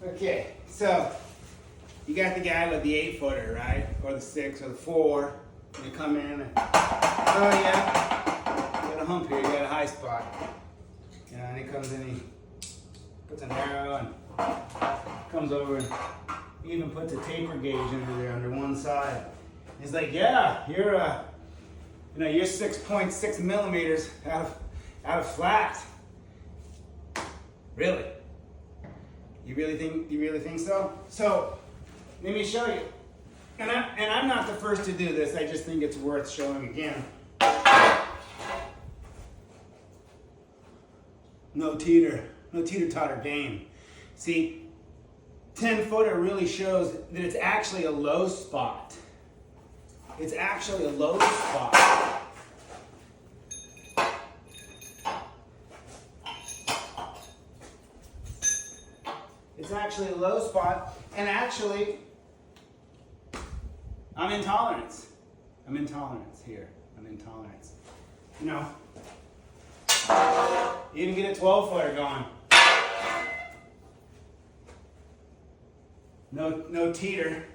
Okay, so you got the guy with the 8-footer, right? Or the 6 or the 4. And you come in and, oh yeah, you got a hump here, you got a high spot. You know, and he comes in, he puts an arrow and comes over and even puts a taper gauge under there under one side. He's like, yeah, you're you're 6.6 millimeters out of flat. Really? You really think so? So let me show you. And I'm not the first to do this. I just think it's worth showing again. No teeter-totter game. See, 10-footer really shows that it's actually a low spot. It's actually a low spot. It's actually a low spot, and actually, I'm in tolerance. I'm in tolerance here. I'm in tolerance. You know, you even get a 12-footer going. No teeter.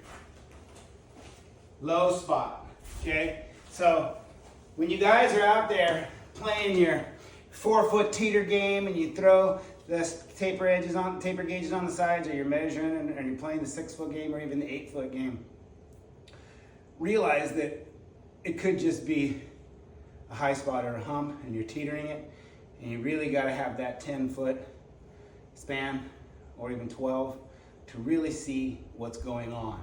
Low spot. Okay? So when you guys are out there playing your 4-foot teeter game and you throw the taper gauges on the sides, or you're measuring and you're playing the 6-foot game or even the 8-foot game, realize that it could just be a high spot or a hump and you're teetering it, and you really got to have that 10-foot span or even 12 to really see what's going on.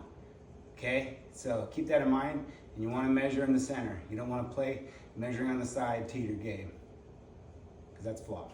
Okay, so keep that in mind, and you want to measure in the center. You don't want to play measuring on the side teeter game, because that's flop.